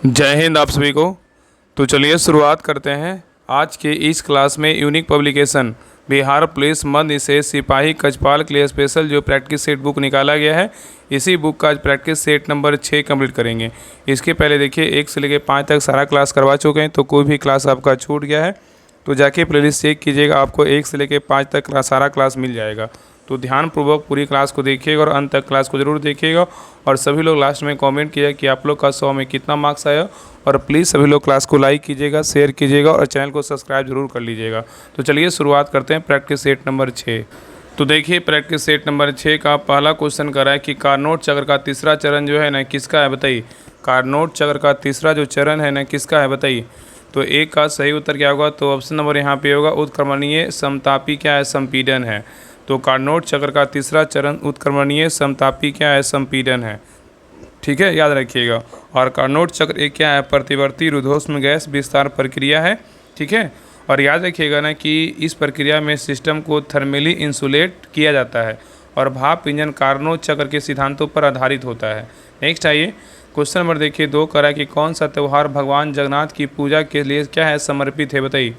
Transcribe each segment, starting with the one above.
जय हिंद आप सभी को। तो चलिए शुरुआत करते हैं आज के इस क्लास में। यूनिक पब्लिकेशन बिहार पुलिस मध्य से सिपाही कचपाल के लिए स्पेशल जो प्रैक्टिस सेट बुक निकाला गया है, इसी बुक का आज प्रैक्टिस सेट नंबर 6 कंप्लीट करेंगे। इसके पहले देखिए 1 से लेकर 5 तक सारा क्लास करवा चुके हैं, तो कोई भी क्लास आपका छूट गया है तो जाके प्लेलिस्ट चेक कीजिएगा, आपको 1 से लेकर 5 तक सारा क्लास मिल जाएगा। तो ध्यानपूर्वक पूरी क्लास को देखिएगा और अंत तक क्लास को ज़रूर देखिएगा। और सभी लोग लास्ट में कमेंट कीजिएगा कि आप लोग का 100 में कितना मार्क्स आया। और प्लीज़ सभी लोग क्लास को लाइक कीजिएगा, शेयर कीजिएगा और चैनल को सब्सक्राइब जरूर कर लीजिएगा। तो चलिए शुरुआत करते हैं प्रैक्टिस सेट नंबर 6। तो देखिए प्रैक्टिस सेट नंबर 6 का पहला क्वेश्चन कर रहा है कि कारनोट चक्र का तीसरा चरण जो है ना किसका है, बताइए। कारनोट चक्र का तीसरा जो चरण है ना किसका है, बताइए। तो एक का सही उत्तर क्या होगा, तो ऑप्शन नंबर यहाँ पे होगा उत्क्रमणीय समतापी क्या है, संपीड़न है। तो कार्नोट चक्र का तीसरा चरण उत्क्रमणीय समतापी क्या है, संपीड़न है। ठीक है, याद रखिएगा। और कार्नोट चक्र एक क्या है, प्रतिवर्ती रुद्धोष्म गैस विस्तार प्रक्रिया है। ठीक है, और याद रखिएगा ना कि इस प्रक्रिया में सिस्टम को थर्मली इंसुलेट किया जाता है और भाप इंजन कार्नोट चक्र के सिद्धांतों पर आधारित होता है। नेक्स्ट आइए क्वेश्चन नंबर देखिए 2 करा कि कौन सा त्यौहार भगवान जगन्नाथ की पूजा के लिए क्या है, समर्पित है, बताइए।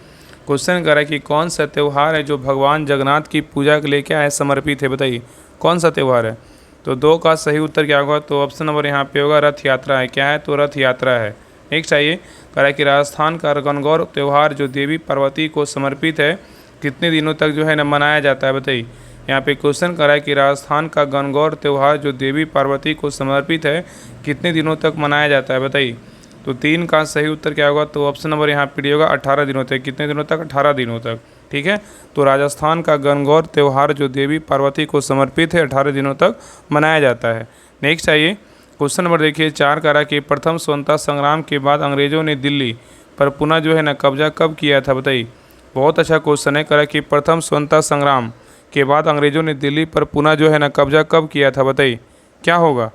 क्वेश्चन करा कि कौन सा त्यौहार है जो भगवान जगन्नाथ की पूजा के लिए क्या है, समर्पित है, बताइए कौन सा त्यौहार है। तो 2 का सही उत्तर क्या होगा, तो ऑप्शन नंबर यहाँ पे होगा रथ यात्रा है। क्या है, तो रथ यात्रा है। नेक्स्ट आइए करा कि राजस्थान का गणगौर त्यौहार जो देवी पार्वती को समर्पित है कितने दिनों तक जो है ना मनाया जाता है, बताइए। यहाँ पे क्वेश्चन करा है कि राजस्थान का गणगौर त्यौहार जो देवी पार्वती को समर्पित है कितने दिनों तक मनाया जाता है, बताइए। तो 3 का सही उत्तर क्या होगा, तो ऑप्शन नंबर यहाँ पे होगा 18 दिनों तक। कितने दिनों तक, 18 दिनों तक। ठीक है, तो राजस्थान का गणगौर त्यौहार जो देवी पार्वती को समर्पित है 18 दिनों तक मनाया जाता है। नेक्स्ट आइए क्वेश्चन नंबर देखिए 4 करा कि प्रथम स्वतंत्रता संग्राम के बाद अंग्रेजों ने दिल्ली पर पुनः जो है ना कब्जा कब किया था, बताइए। बहुत अच्छा क्वेश्चन है। करा कि प्रथम स्वतंत्रता संग्राम के बाद अंग्रेजों ने दिल्ली पर पुनः जो है ना कब्जा कब किया था, बताइए क्या होगा।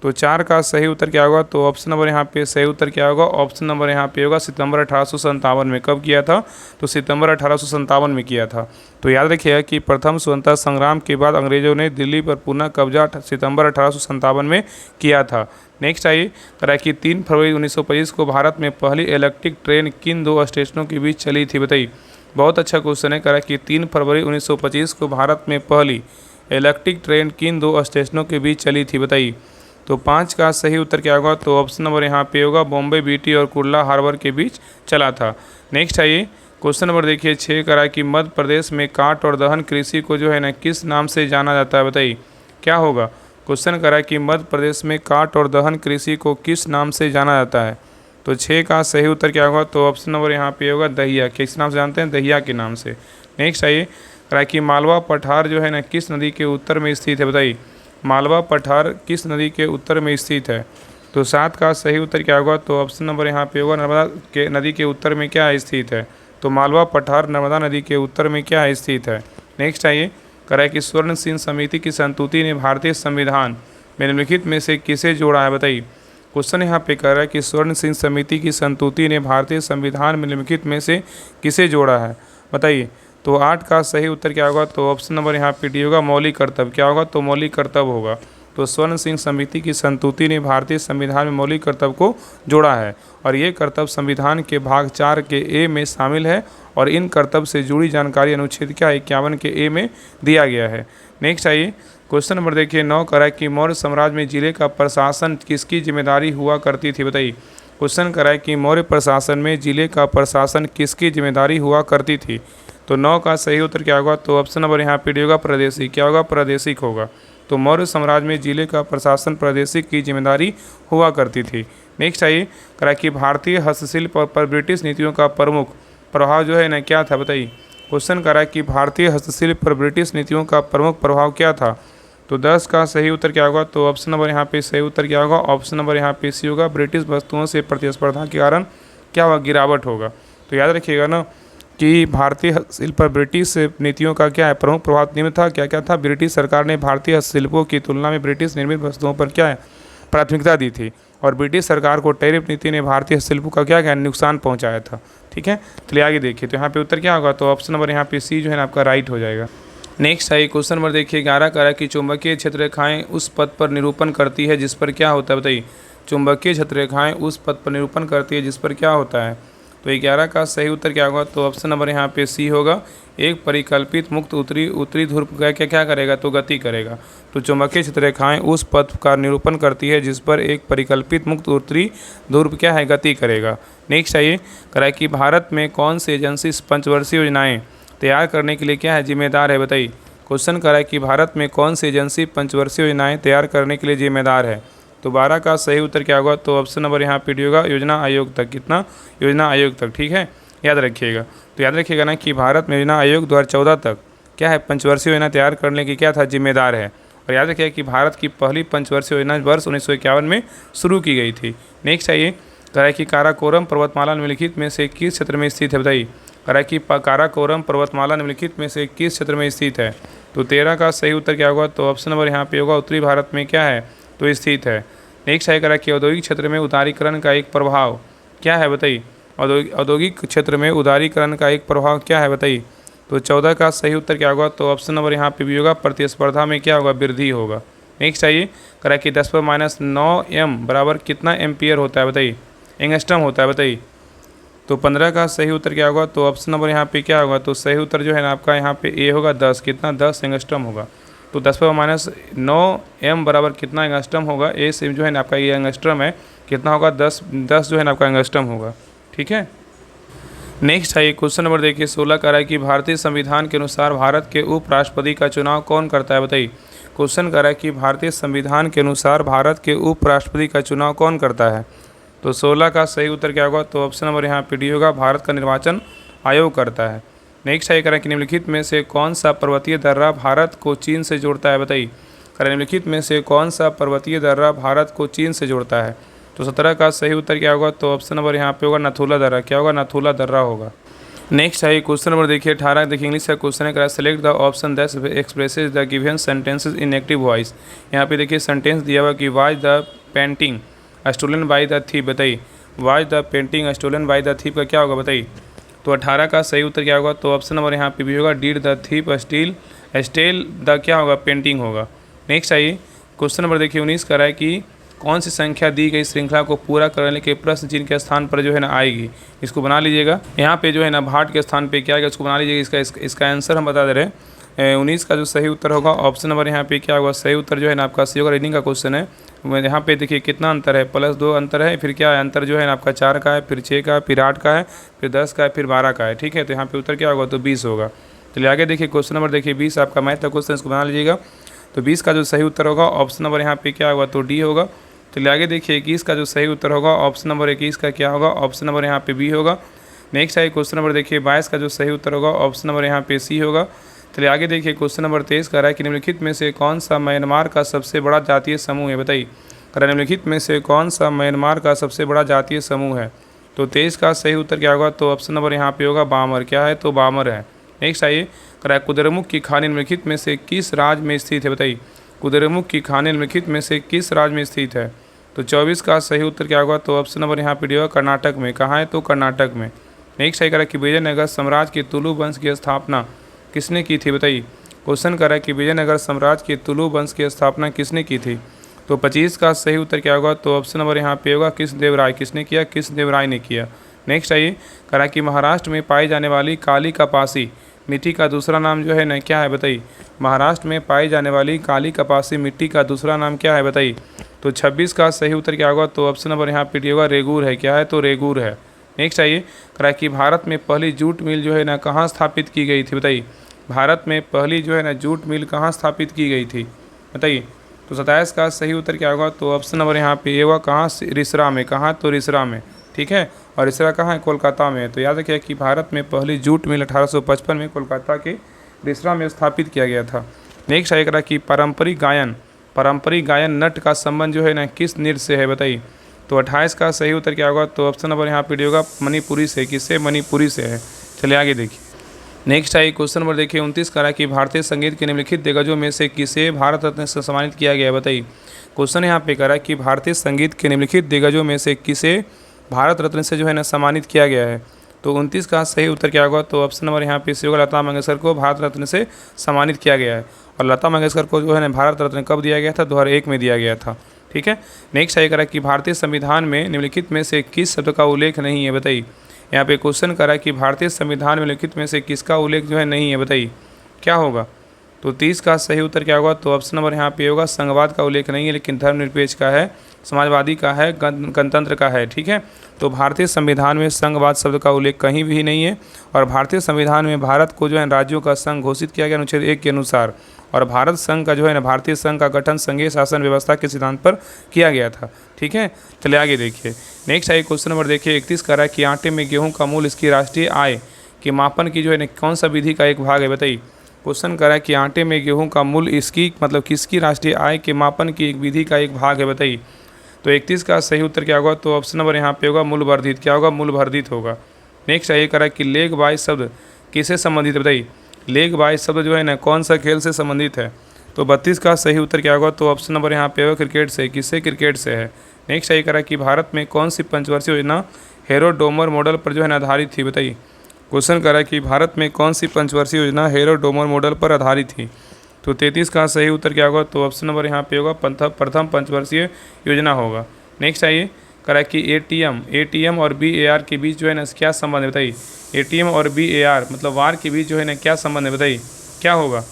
तो 4 का सही उत्तर क्या होगा, तो ऑप्शन नंबर यहाँ पे सही उत्तर क्या होगा, ऑप्शन नंबर यहाँ पे होगा सितंबर 1857 में। कब किया था, तो सितंबर 1857 में किया था। तो याद रखिएगा कि प्रथम स्वतंत्रता संग्राम के बाद अंग्रेजों ने दिल्ली पर पुनः कब्जा सितंबर 1857 में किया था। नेक्स्ट आइए करा कि 3 फरवरी 1925 को भारत में पहली इलेक्ट्रिक ट्रेन किन 2 स्टेशनों के बीच चली थी, बताइए। बहुत अच्छा क्वेश्चन है। करा कि 3 फरवरी 1925 को भारत में पहली इलेक्ट्रिक ट्रेन किन 2 स्टेशनों के बीच चली थी, बताइए। तो 5 का सही उत्तर क्या होगा, तो ऑप्शन नंबर यहाँ पे होगा बॉम्बे बीटी और कुर्ला हार्बर के बीच चला था। नेक्स्ट आइए क्वेश्चन नंबर देखिए 6 करा कि मध्य प्रदेश में काट और दहन कृषि को जो है ना किस नाम से जाना जाता है, बताइए क्या होगा। क्वेश्चन करा कि मध्य प्रदेश में काट और दहन कृषि को किस नाम से जाना जाता है। तो 6 का सही उत्तर क्या होगा, तो ऑप्शन नंबर यहाँ पे होगा दहिया। किस नाम से जानते हैं, दहिया के नाम से। नेक्स्ट आइए करा कि मालवा पठार जो है ना किस नदी के उत्तर में स्थित है, बताइए। मालवा पठार किस नदी के उत्तर में स्थित है। तो 7 का सही उत्तर क्या होगा, तो ऑप्शन नंबर यहाँ पे होगा नर्मदा के नदी के उत्तर में क्या स्थित है। तो मालवा पठार नर्मदा नदी के उत्तर में क्या स्थित है। नेक्स्ट आइए करा कि स्वर्ण सिंह समिति की संस्तुति ने भारतीय संविधान में निम्नलिखित में से किसे जोड़ा है, बताइए। क्वेश्चन यहाँ पे कह रहा है कि स्वर्ण सिंह समिति की संस्तुति ने भारतीय संविधान में निम्नलिखित में से किसे जोड़ा है, बताइए। तो 8 का सही उत्तर क्या होगा, तो ऑप्शन नंबर यहाँ पे डी होगा मौलिक कर्तव्य। क्या होगा, तो मौलिक कर्तव्य होगा। तो स्वर्ण सिंह समिति की संस्तुति ने भारतीय संविधान में मौलिक कर्तव्य को जोड़ा है और ये कर्तव्य संविधान के भाग 4 के ए में शामिल है और इन कर्तव्य से जुड़ी जानकारी अनुच्छेद क्या 51 के ए में दिया गया है। नेक्स्ट आइए क्वेश्चन नंबर देखिए 9 करा कि मौर्य साम्राज्य में जिले का प्रशासन किसकी जिम्मेदारी हुआ करती थी, बताइए। क्वेश्चन करा कि मौर्य प्रशासन में जिले का प्रशासन किसकी जिम्मेदारी हुआ करती थी। तो 9 का सही उत्तर क्या होगा, तो ऑप्शन नंबर यहाँ पे होगा प्रादेशिक। क्या होगा, प्रादेशिक होगा। तो मौर्य साम्राज्य में जिले का प्रशासन प्रादेशिक की जिम्मेदारी हुआ करती थी। नेक्स्ट आइए करा कि भारतीय हस्तशिल्प पर ब्रिटिश नीतियों का प्रमुख प्रभाव जो है ना क्या था, बताइए। क्वेश्चन करा कि भारतीय हस्तशिल्प पर ब्रिटिश नीतियों का प्रमुख प्रभाव क्या था। तो 10 का सही उत्तर क्या होगा, तो ऑप्शन नंबर यहाँ पे सही उत्तर क्या होगा, ऑप्शन नंबर यहाँ पे सी होगा ब्रिटिश वस्तुओं से प्रतिस्पर्धा के कारण क्या होगा, गिरावट होगा। तो याद रखिएगा ना कि भारतीय हस्तशिल्प पर ब्रिटिश नीतियों का क्या है, प्रमुख प्रभाव निम्न था। क्या क्या था, ब्रिटिश सरकार ने भारतीय हस्तशिल्पों की तुलना में ब्रिटिश निर्मित वस्तुओं पर क्या है, प्राथमिकता दी थी और ब्रिटिश सरकार को टैरिफ नीति ने भारतीय हस्तशिल्पों का क्या नुकसान पहुंचाया था। ठीक है, चलिए आगे देखिए। तो यहाँ पे उत्तर क्या होगा, तो ऑप्शन नंबर यहाँ पे सी जो है ना आपका राइट हो जाएगा। नेक्स्ट है क्वेश्चन नंबर देखिए 11 करा कि चुंबकीय क्षेत्र रेखाएं उस पथ पर निरूपण करती है जिस पर क्या होता है, बताइए। चुंबकीय छत्ररेखाएं उस पथ पर निरूपण करती है जिस पर क्या होता है। तो 11 का सही उत्तर क्या होगा, तो ऑप्शन नंबर यहाँ पे सी होगा। एक परिकल्पित मुक्त उत्तरी ध्रुव का क्या करेगा, तो गति करेगा। तो चुंबकीय छत्ररेखाएं उस पथ का निरूपण करती है जिस पर एक परिकल्पित मुक्त उत्तरी ध्रुव क्या है, गति करेगा। नेक्स्ट आइए, करा कि भारत में कौन सी एजेंसी पंचवर्षीय योजनाएं तैयार करने के लिए क्या है, जिम्मेदार है, बताइए। क्वेश्चन करा कि भारत में कौन सी एजेंसी पंचवर्षीय योजनाएं तैयार करने के लिए जिम्मेदार है। तो 12 का सही उत्तर क्या होगा, तो ऑप्शन नंबर यहाँ पे डी होगा, योजना आयोग तक। कितना, योजना आयोग तक, ठीक है, याद रखिएगा। तो याद रखिएगा ना कि भारत में योजना आयोग 2014 तक क्या है, पंचवर्षीय योजना तैयार करने की क्या था, जिम्मेदार है। और याद रखिएगा कि भारत की पहली पंचवर्षीय योजना वर्ष 1951 में शुरू की गई थी। नेक्स्ट आइए, करा कि काराकोरम पर्वतमाला निम्नलिखित में से किस क्षेत्र में स्थित है, बताइए। करा कि काराकोरम पर्वतमाला निम्नलिखित में से किस क्षेत्र में स्थित है। तो 13 का सही उत्तर क्या होगा, तो ऑप्शन नंबर यहाँ पे होगा, उत्तरी भारत में क्या है, तो स्थित है। नेक्स्ट है, करा कि औद्योगिक क्षेत्र में उदारीकरण का एक प्रभाव क्या है, बताइए। औद्योगिक क्षेत्र में उदारीकरण का एक प्रभाव क्या है, बताइए। तो 14 का सही उत्तर क्या होगा, तो ऑप्शन नंबर यहाँ पे भी होगा, प्रतिस्पर्धा में क्या होगा, वृद्धि होगा। नेक्स्ट आइए, करा कि 10⁻⁹ एम बराबर कितना एम्पियर होता है, बताइए, एंगस्ट्रम होता है, बताइए। तो 15 का सही उत्तर क्या होगा, तो ऑप्शन नंबर यहाँ पे क्या होगा, तो सही उत्तर जो है ना आपका यहाँ पे ए होगा, 10। कितना, 10 एंगस्ट्रम होगा। तो 10⁻⁹ एम बराबर कितना एंगस्ट्रम होगा, ए से जो है ना आपका ये एंगस्ट्रम है, कितना होगा, 10 जो है ना आपका एंगस्ट्रम होगा, ठीक है। नेक्स्ट है क्वेश्चन नंबर देखिए 16 का है कि भारतीय संविधान के अनुसार भारत के उपराष्ट्रपति का चुनाव कौन करता है, बताइए। क्वेश्चन कर रहा है कि भारतीय संविधान के अनुसार भारत के उपराष्ट्रपति का चुनाव कौन करता है। तो 16 का सही उत्तर क्या होगा, तो ऑप्शन नंबर यहाँ पे डी होगा, भारत का निर्वाचन आयोग करता है। नेक्स्ट है करें कि निम्नलिखित में से कौन सा पर्वतीय दर्रा भारत को चीन से जोड़ता है, बताइए। करें निम्नलिखित में से कौन सा पर्वतीय दर्रा भारत को चीन से जोड़ता है। तो 17 का सही उत्तर क्या होगा, तो ऑप्शन नंबर यहाँ पे होगा, नथुला दर्रा। क्या होगा, नथुला दर्रा होगा। नेक्स्ट है क्वेश्चन नंबर देखिए 18, देखिए इंग्लिश का क्वेश्चन है, करा select the option that expresses the given sentences in negative voice. यहाँ पे देखिए सेंटेंस दिया हुआ कि was the painting stolen by the thief, बताइए। Was the painting stolen by the thief का क्या होगा, बताइए। तो 18 का सही उत्तर क्या होगा, तो ऑप्शन नंबर यहाँ पे भी होगा, did the thief steal the क्या होगा, पेंटिंग होगा। नेक्स्ट आइए क्वेश्चन नंबर देखिए 19 का है कि कौन सी संख्या दी गई श्रृंखला को पूरा करने के प्रश्न चिन्ह के स्थान पर जो है ना आएगी, इसको बना लीजिएगा। यहाँ पे जो है ना भाट के स्थान पे क्या आएगा, इसको बना लीजिएगा। इसका आंसर हम बता दे रहे हैं। 19 का जो सही उत्तर होगा ऑप्शन नंबर यहाँ पे क्या होगा, सही उत्तर जो है ना आपका सी होगा। रीडिंग का क्वेश्चन है, यहाँ पे देखिए कितना अंतर है, +2 अंतर है, फिर क्या है अंतर जो है ना आपका 4 का है, फिर 6 का, फिर 8 का है, फिर 10 का है, फिर 12 का है, ठीक है। तो यहाँ पे उत्तर क्या होगा, तो 20 होगा। चलिए आगे देखिए क्वेश्चन नंबर देखिए 20 आपका मैथ का क्वेश्चन, इसको बना लीजिएगा। तो 20 का जो सही उत्तर होगा ऑप्शन नंबर यहाँ पे क्या होगा, तो डी होगा। चलिए आगे देखिए 21 का जो सही उत्तर होगा ऑप्शन नंबर 21 का क्या होगा, ऑप्शन नंबर यहाँ पे बी होगा। नेक्स्ट है क्वेश्चन नंबर देखिए 22 का जो सही उत्तर होगा ऑप्शन नंबर यहाँ पे सी होगा। चलिए आगे देखिए क्वेश्चन नंबर 23 का है कि निम्नलिखित में से कौन सा म्यांमार का सबसे बड़ा जातीय समूह है, बताइए। निम्नलिखित में से कौन सा म्यांमार का सबसे बड़ा जातीय समूह है। तो 23 का सही उत्तर क्या होगा, तो ऑप्शन नंबर यहाँ पे होगा बामर। क्या है, तो बामर है। नेक्स्ट आइए करा कुद्रेमुख की खानी निम्नलिखित में से किस राज्य में स्थित है, बताइए। कुद्रेमुख की खानी निम्नलिखित में से किस राज्य में स्थित है। तो 24 का सही उत्तर क्या होगा, तो ऑप्शन नंबर यहाँ पे होगा कर्नाटक में। कहाँ है, तो कर्नाटक में। नेक्स्ट है करा कि विजयनगर साम्राज्य के तुलु वंश की स्थापना किसने की थी, बताइए। क्वेश्चन करा कि विजयनगर साम्राज्य के तुलु वंश की स्थापना किसने की थी। तो 25 का सही उत्तर क्या होगा, तो ऑप्शन नंबर यहाँ पे होगा कृष्णदेवराय। किसने किया, कृष्णदेवराय ने किया। नेक्स्ट आइए करा कि महाराष्ट्र में पाई जाने वाली काली कपासी मिट्टी का दूसरा नाम जो है ना क्या है, बताइए। महाराष्ट्र में पाई जाने वाली काली कपासी मिट्टी का दूसरा नाम क्या है, बताइए। तो 26 का सही उत्तर क्या होगा, तो ऑप्शन नंबर यहाँ पे होगा रेगूर है। क्या है, तो रेगूर है। नेक्स्ट आइए करा कि भारत में पहली जूट मिल जो है ना कहाँ स्थापित की गई थी, बताइए। भारत में पहली जो है ना जूट मिल कहाँ स्थापित की गई थी, बताइए। तो 27 का सही उत्तर क्या होगा, तो ऑप्शन नंबर यहाँ पे होगा कहाँ, रिसरा में। कहाँ, तो रिसरा में, ठीक है। और रिसरा कहाँ है, कोलकाता में। तो याद रखिए कि भारत में पहली जूट मिल 1855 में कोलकाता के रिसरा में स्थापित किया गया था। नेक्स्ट आएगा कि पारंपरिक गायन नट का संबंध जो है ना किस नृत्य से है, बताइए। तो 28 का सही उत्तर क्या होगा, तो ऑप्शन नंबर यहाँ पे होगा मणिपुरी से। किससे, मणिपुरी से है। चलिए आगे देखिए नेक्स्ट आई क्वेश्चन नंबर देखिए 29 का कि भारतीय संगीत के निम्नलिखित दिग्गजों में से किसे भारत रत्न से सम्मानित किया गया, बताइए। क्वेश्चन यहाँ पे करा कि भारतीय संगीत के निम्नलिखित दिग्गजों में से किसे भारत रत्न से जो है ना सम्मानित किया गया है। तो 29 का सही उत्तर क्या होगा, तो ऑप्शन नंबर यहाँ पे होगा लता मंगेशकर को भारत रत्न से सम्मानित किया गया है। और लता मंगेशकर को जो है ना भारत रत्न कब दिया गया था, 2001 में दिया गया था। ठीक है। नेक्स्ट आगे करा कि भारतीय संविधान में निम्नलिखित में से किस शब्द का उल्लेख नहीं है, बताइए। यहाँ पे क्वेश्चन करा कि भारतीय संविधान में निम्नलिखित में से किसका उल्लेख जो है नहीं है, बताइए क्या होगा। तो 30 का सही उत्तर क्या होगा, तो ऑप्शन नंबर यहाँ पे होगा संघवाद का उल्लेख नहीं है, लेकिन धर्मनिरपेक्ष का है, समाजवादी का है, गणतंत्र का है। ठीक है, तो भारतीय संविधान में संघवाद शब्द का उल्लेख कहीं भी नहीं है। और भारतीय संविधान में भारत को जो है राज्यों का संघ घोषित किया गया अनुच्छेद 1 के अनुसार। और भारत संघ का जो है ना, भारतीय संघ का गठन संघीय शासन व्यवस्था के सिद्धांत पर किया गया था। ठीक है, चलिए आगे देखिए। नेक्स्ट आइए क्वेश्चन नंबर देखिए 31 कह रहा है कि आटे में गेहूं का मूल इसकी राष्ट्रीय आय के मापन की जो है ना कौन सा विधि का एक भाग है, बताइए। क्वेश्चन कह रहा है कि आटे में गेहूं का मूल इसकी मतलब किसकी राष्ट्रीय आय के मापन की एक विधि का एक भाग है, बताइए। तो 31 का सही उत्तर क्या होगा, तो ऑप्शन नंबर यहाँ पे होगा मूल वर्धित। क्या होगा, मूल वर्धित होगा। नेक्स्ट आइए कह रहा है कि लेग बाय शब्द किससे संबंधित है, बताइए। लेग बाय शब्द जो है ना कौन सा खेल से संबंधित है। तो 32 का सही उत्तर क्या होगा, तो ऑप्शन नंबर यहाँ पे होगा क्रिकेट से। किससे, क्रिकेट से है। नेक्स्ट आइए कह रहा है कि भारत में कौन सी पंचवर्षीय योजना हेरोडोमर मॉडल पर जो है ना आधारित थी, बताइए। क्वेश्चन कर रहा है कि भारत में कौन सी पंचवर्षीय योजना हेरोडोमर मॉडल पर आधारित थी। तो 33 का सही उत्तर क्या होगा, तो ऑप्शन नंबर यहाँ पे होगा प्रथम पंचवर्षीय योजना होगा। नेक्स्ट आइए करा कि एटीएम और बीएआर के बीच जो है ना क्या संबंध है, बताइए। एटीएम और बीएआर मतलब वार के बीच जो है ना क्या संबंध है, बताइए क्या होगा।